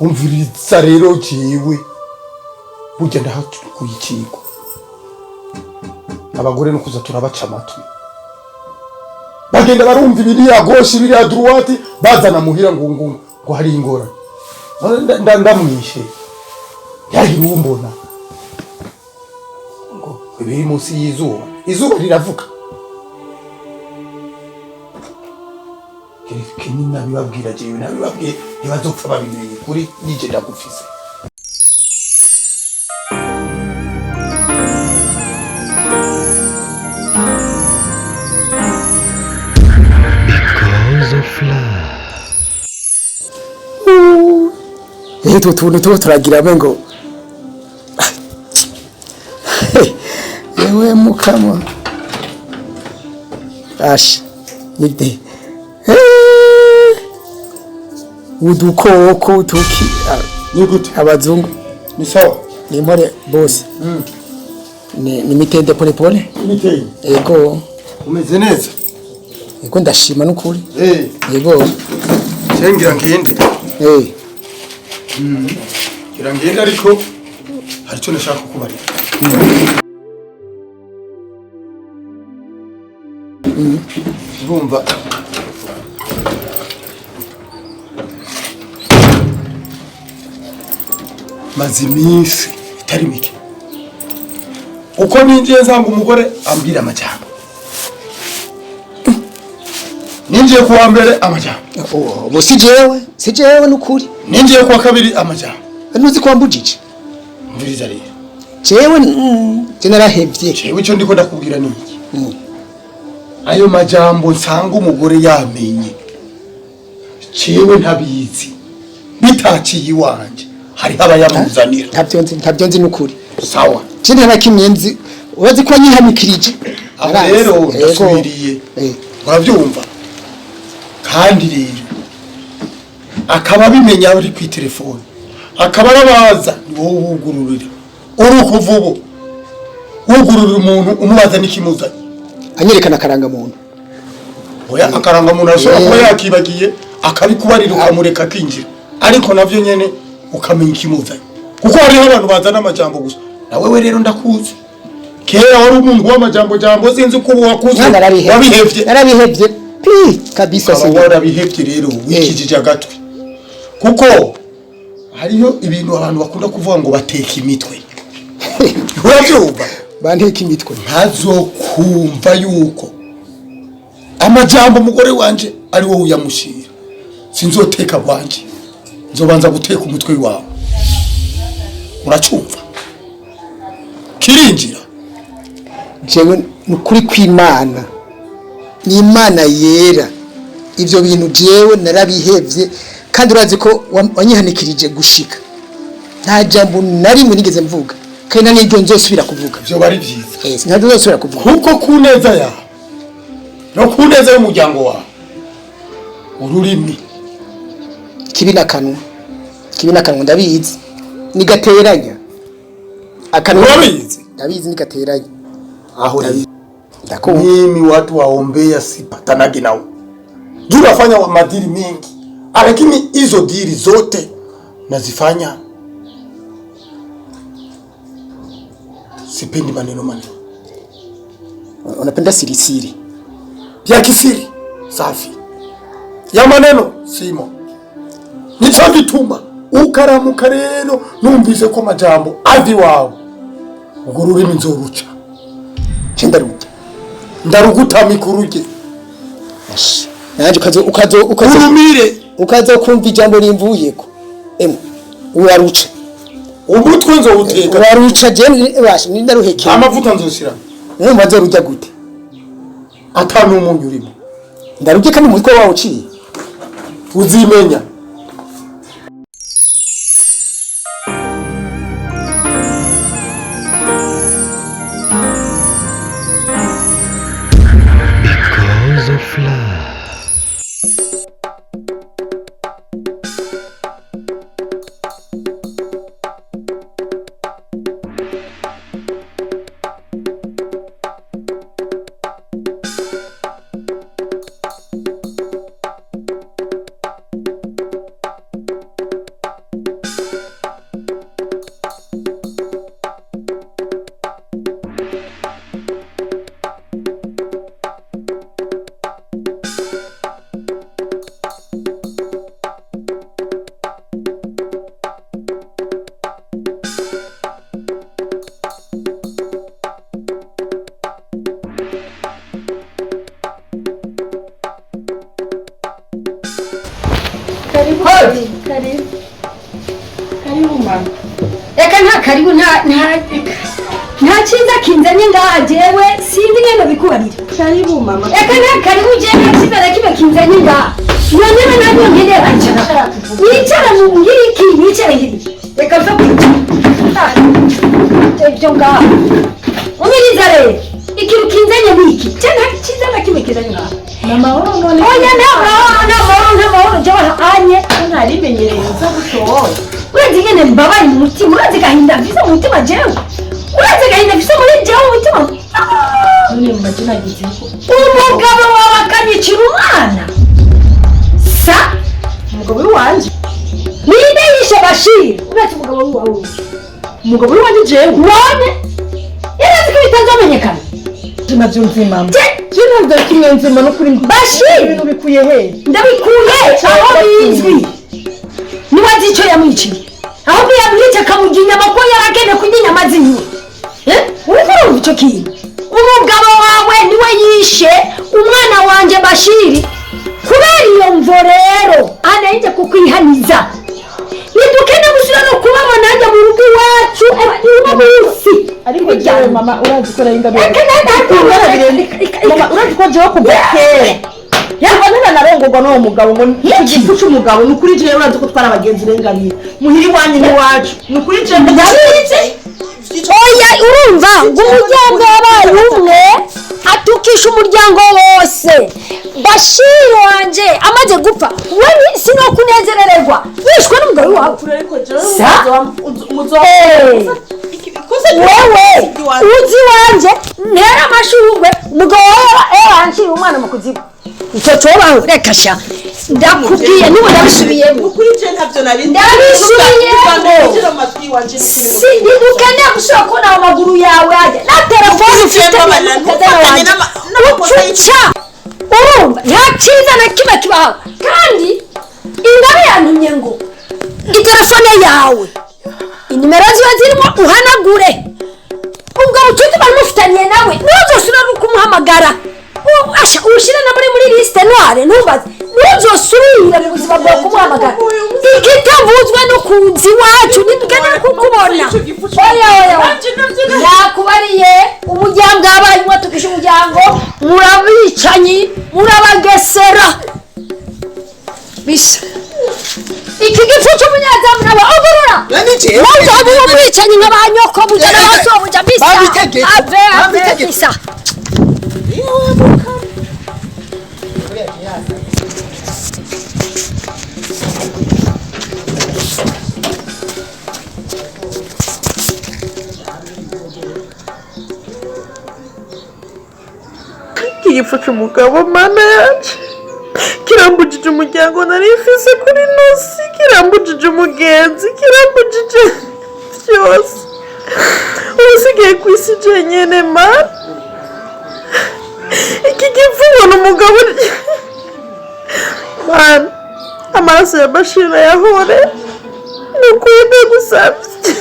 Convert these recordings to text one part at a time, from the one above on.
umviriza rero jiwe burya ndahakuye ikigo abagore no kuza turabaca amatwi bagenda barumva ibiriya gauche ibiriya droite bazana muhira ngo hari ingorane ndamwishe yagira umbona ngo biri munsi izuba riravuga kini nabibabwira jewe nabibabwiye ntibazopfa babimenye kuri nije ndagufise Because of love. Eto tuntu turagira ngo ewe mukama ash nigde udukoko tuki nigute abazungu ni sawa ni mpore boss ni mitende pole mitende ego umeze neza ego ndashima n'ukuri ego cengira ngende ngira ngende ariko hari cyo nashaka kubarira urumva maze iminsi itari mike uko ninjiye nsanga umugore ambwira amajambo ninjiye kuwa mbere amajambo bo si jewe n'ukuri ninjiye kuwa kabiri amajambo nuzi ko wambujije mviriza rero jewe narahevye jewe icyo ndiko ndakubwira ni iki ayo majambo nsanga umugore yamenye jewe ntabizi bitaciye iwanje hari abayamuzanira ntabyo nzi n'ukuri sawa cindi ntakimyenzi urazi ko nyihamikirije rero ndasubiriye urabyumva kandi rero akaba bimenya ari ku telefone akaba arabaza ni wowe wugururira uri kuvubo wugururira umuntu umubaza n'ikimuzanye anyerekana akaranga muntu oya akaranga muntu ashobora kuba yakibagiye akabikubarira ukamureka kinjira ariko navyo nyene ukamenya ikimuzanye kuko hariho abantu bazana amajambo gusa nawe we rero ndakuzi kera wari umuntu w'amajambo sinzi ko wakuze narabihevye kabisa sinzi warabihevye rero wikijije agatwi kuko hariyo ibintu abantu bakunda kuvuga ngo bateka imitwe urabyumva banteka imitwe ntazokumva yuko amajambo umugore wanje ari wowe uyamushira sinzoteka wanje nzobanza guteka umutwe wawe uracumva kirinjira jewe nukuri kw'Imana ni Imana yera ivyo bintu jewe narabihevye kandi urazi ko wanyihanikirije gushika nta jambo narimwe nigeze mvuga kandi n'iryo nzosubira kuvuga byo bari byiza ntabwo nzosubira kuvuga kuko kuneza ya no kuneza y'umuryango wawe ururimi kibi nakanwa ndabizi nigateranya akanwa ndabizi nigateranya aho mimi watu waombea sipatanagi nao juu nafanya wa madili mingi lakini hizo dili zote nazifanya sipendi maneno unapenda siri ya kisiri safi ya maneno simo nico gituma ukaramuka rero numvise ko majambo avi wawe ubwo rurimi nzoruca ndarugutamikuruge naje ukazo kumva ijambo rimvuyeko uraruca umutwe nzowuteka uraruca je bashi nindaruhekeye amavuta nzosira maze rujya gute atanu umunyu urimo ndarujye kandi umutwe wawe uciye uzimenya Because of love. Karibu mama. Eka nta karibu nta cyiza kinzanye ngaha jewe sinzi ngene bikubarira. Karibu mama. Eka nta karibu jewe kibera kibe kinzanye ngaha. None nabyo ngende acha. Yicara mu ngiriki yicara ngiriki. Eka mfa ibyo ngaha. Umiriza rero ikintu kinzanye wiki. Cyane cyiza na kibe kinzanye ngaha. Mama wao none. Oya nta jewe anye ntari bimenyereza gusohoye. Urazi ngene mbabaye mu mutima, urazi gahinda mfise mu mutima jewe. Urazi gahinda mfise muri jewe mu mutima. None mbajina giziko. Umugabo wawe akanyicira umwana. Sa Umugabo wanje. ninde yishe Bashir? Urazi umugabo wawe. Umugabo wanje jewe. None yarazi ko bitazamenyekana. Tunavyumva mama. Jina ndo kimwe nzima no kuri Bashir ibintu bikuye he? ndabikuye aho bizwi. Niwazi icyo yamwiciye. Aho yamwica kamugira inyama ko yaragene kurya inyama ziwe. Urumva icyo kintu? Umugabo wawe niwe yishe umwana wanje Bashiri. Kubera iyo mvo rero anaje kukwihaniza. Nidukene gusura no kubabona ajya mu rugo iwacu uno munsi. Ariko jewe mama urazi ko rahinda byo. Mama urazi ko jewe kuva kera. Yabona narengurwa no mugabo ngo igifu cy'umugabo nukuri jewe urazi ko twara abagenzi renganiye. Muhiri wanyu ni wacu. Nukuri jewe ndabizi. Oya urumva ngo umuryango wabaye umwe atukisha umuryango wose. Bashir wanje amaze gupfa we sino kunezerererwa yishwe n'umugabo wawe. Wewe uzi wanje ntera amashurwe umugabo wawe yankira umwana mu kuziba. Icyo coba reka sha ndakubwiye niba ndabisubiyemo nukuri jewe ntavyo nabindi. ndabisubiyemo nidukene gusura kubona amaguru yawe ajya na telefone ufite ucuca urumva nta cyiza na kimwe kibaho kandi ingabe yantumye ngo itelefone yawe inimero ziba zirimo uhanagure ubwo bucuti bari mufitaniye nawe ntuzosubira no kumuhamagara asha ushira na muri liste noire ntumbaze ntuzosubira mu buzima bwawe kumuhamagara igitavuzwe no kunzi wacu nidukene kukubona. Oya nakubariye umuryango abaye mwatukisha umuryango murabicanyi murabagesera bisa iki gifu cy'umunyazamu naba ogorora ntabwo umwicanyi nk'abanyoko buja n'abaso buja bisa ave bisa. Igifu cy'umugabo mana yacu kirambujije umuryango nari mfise kuri nosi, kirambujije umugenzi, kirambujije byose. Usigaye ku isi jenyene mana. Iki gifu ubona umugabo mana amaraso ya Bashir yahore nukuri ndagusabye.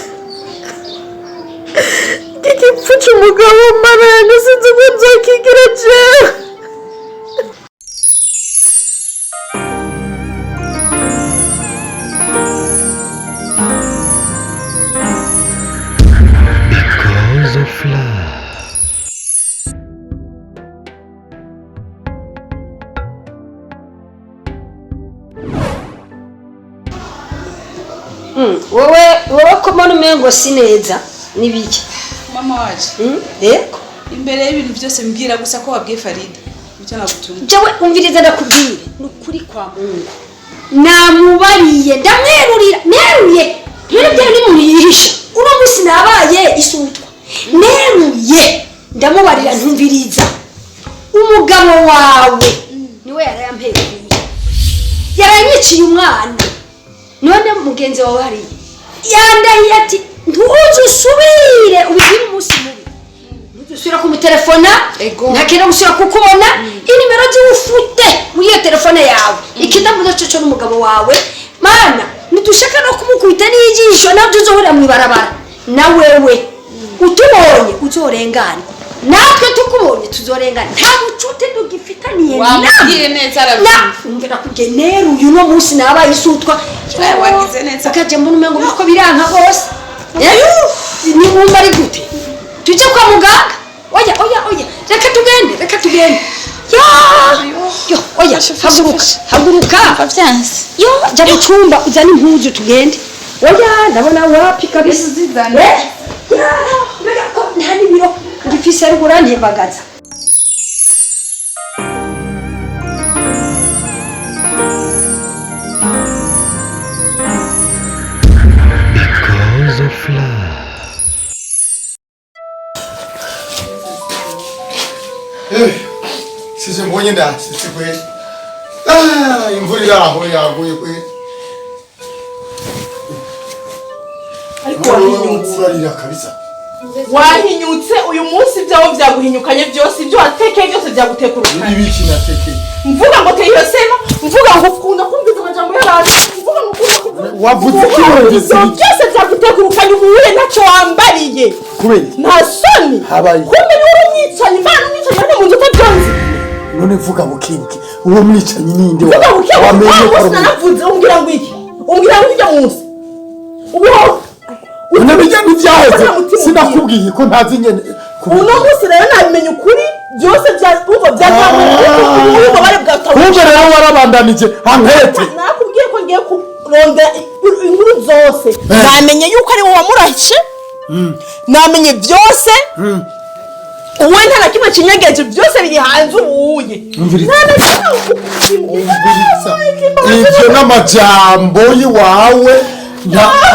Iki gifu cy'umugabo mana yanjye sinzi ko nzokigira jewe. Because of love. wowe ko mbona umengo si neza nibiki mama waje yego imbere y'ibintu byose mbwira gusa ko wabwiye Farida icyo nagutumye. jewe umviriza ndakubwire nukuri kwa Mungu namubariye ndamwerurira neruye nibyo ni mu yihisha uno musi nabaye isutwa neruye ndamubarira ntumviriza umugabo wawe niwe yarayampereye yaranyiciye umwana none mugenzi wawe hari yandahiye ati ntuzusubire ubigire umunsi mubi ntuzusubira kumutelefona ntakenda gusubira kukubona inimero ziwufute muri iyo telefone yawe ikidamuzo cyo n'umugabo wawe mana ntidushaka no kumukubita n'ijisho nabyo uzohurira mu ibarabara na wewe utubonye uzorengane natwe tukubonye tuzorengana nta bucute tugifitaniye wamubwiye neza arabyumva kugenera uyu no munsi nabaye isutwa wagize neza akaje mbona umengo biko biranka bose ni wumva ari gute tuje kwa muganga oya reka tugende yo oya haguruka yo jya mu cyumba uzane impuzu tugende oya ndabona wapi kabisa zizana nta n'ibiro ngifise ari burantebagaza Because of love. Sisi mbonye sisi kweli. Imvura iraho yaguye kweli. ariko wahinyutse urarira kabisa. Wahinyutse uyu munsi byawo byaguhinyukanye byose ibyo watekeye byose byagutekurukanye. Ibiki natekeye. Mvuga ngo teyo sema, mvuga ngo ukunda kumviza amajambo y'abantu, mvuga ngo ukunda wavuze ikibazo byose byagutekurukanye ubuye ntacyo wambariye. Kubera nta soni. Habaye. Kumbe uri umwicanyi, Imana umwicanyi hano mu nzu utabyonze. None vuga bukibwe. Uwo mwicanyi ninde wa? Vuga bukibwe. Wamenye nanavuze umbwira ngo iki? Umbwira ngo ujya munsi. Ubiho. Unabijya n'ibyaheze. Sinakubwiye ko ntazi nyene. Uno munsi rero nabimenye ukuri byose byumva byazamutse ubu bari bwatawe. Kumbe rero warabandanije ankete. Nakubwiye ko ngiye kuronda inkuru zose. Namenye yuko ari wowe wamurahishe. Namenye byose. Uwe nta na kimwe kinyegeje byose biri hanze ubuye. Ibyo n'amajambo yiwawe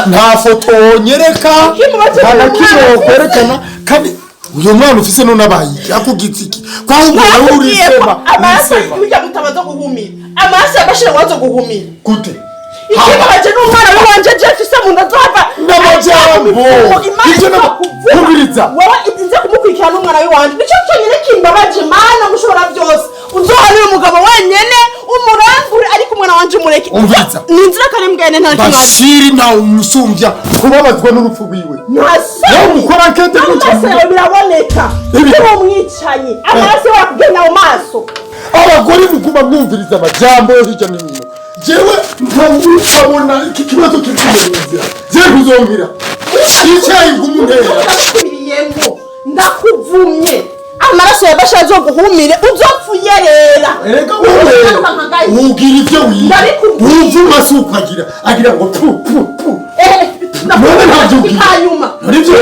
nta foto nyereka nta na kimwe kwerekana kandi uyu mwana ufise none abaye akugitse iki kwa umuntu uri sema amasa ujya gutabaza guhumira amasa yabashira wazo guhumira gute ikibaje n'umwana wanje Jeff se mu ndazava n'amajambo ibyo n'umviriza wowe itinze kumukurikirana n'umwana wanje nicyo cyonyine kimbabaje mana mushobora byose uzohanira umugabo wenyene umurangure ariko umwana wanje umureke umviriza ninzira kare mbwene nta kimwe bashiri nta umusumbya kubabazwa n'urupfu rwiwe ntasoni ukora kete amaso biraboneka ko umwicanyi amaso yakugenda mu maso abagore muguma mwumviriza amajambo yo hirya no hino jewe ntabona iki kibazo cy'inzira je kuzongera icyayi ngumundera ndakuvumye amaraso yabashaje guhumire uzopfuyerera erega wowe ugira ibyo wumva sukagira agira ngo pu none ntabyo ugira aribyo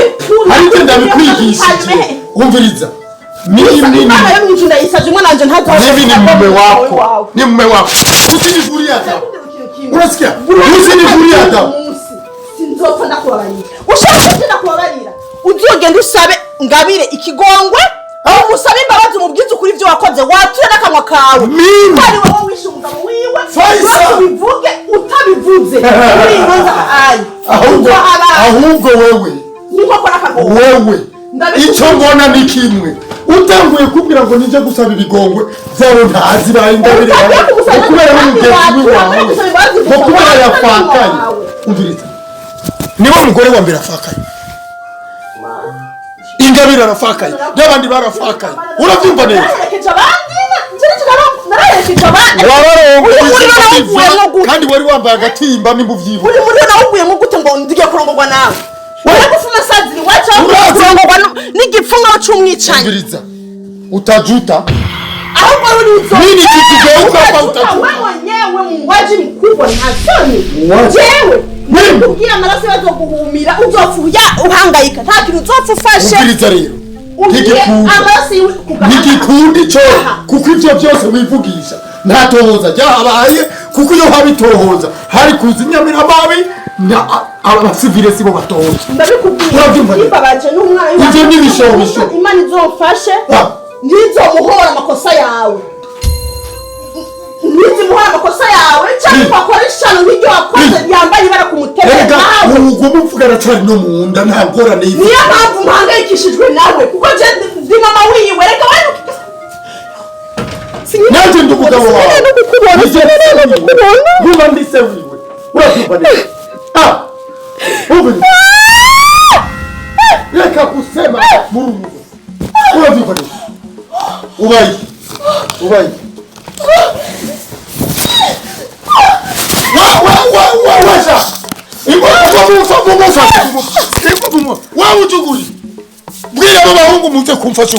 aribyo ndabikwigishije umviriza mimi ni mume wako ni mume wako usinivuria hata unasikia usinivuria hata sinzopfa ndakubabarira ushaka kugenda kubabarira uzogenda usabe ngabire ikigongwe umusabe imbabazi umubwize ukuri ibyo wakoze watuye n'akanwa kawe ari wowe wishe umugabo wiwe ubivuge utabivuze uri inkoza ayi ahubwo wewe niko kora akagogo wewe icyo mbona ni kimwe utanguye kubwira ngo nije gusaba ibigongwe byabo ntazi bayingabire kubera n'umugenzi wawe kubera yafakaye umviriza niwe mugore wa mbere afakaye ingabire arafakaye n'abandi barafakaye urabyumva neza kandi wari wambaye agatimba nimubyibuka uri muri nawuguyemo gute ngo ndige kurongorwa nawe uragufuma saziri wacha kurongorwa n'igipfunga cy'umwicanyi umviriza utajuta ahubwo urizo nini kikugeuka kwa utajuta wewe nyewe muwaji mkubwa ntasoni jewe kugira amaraso yazo guhumira uzopfuya uhangayika nta kintu uzopfufashe umviriza rero nigikundi cyo kuko ibyo byose wivugisha nta tohoza ryahabaye kuko iyo habitohoza hari kuza inyamiramabi abasivile sibo batohoza ndabikubwiye ibabaje n'umwana ibyo n'ibishobisho Imana izomfashe ndizomuhora amakosa yawe nizimuhora amakosa yawe cyangwa wakora ishano n'ibyo wakoze yambaye ibara ku mutego nawe ubwo muvugana cyane no mu nda nta ngorane niyo mpamvu mpangayikishijwe nawe kuko je ndi mama wiwe reka wewe nanjye ndi umugabo wawe nkuba ndi se wiwe urabyumva neza ubu reka kusema muri ubu Urabyikoreye. Ubaye. Washa. Wa ujuguri. Bwira abo bahungu muze kumfasha.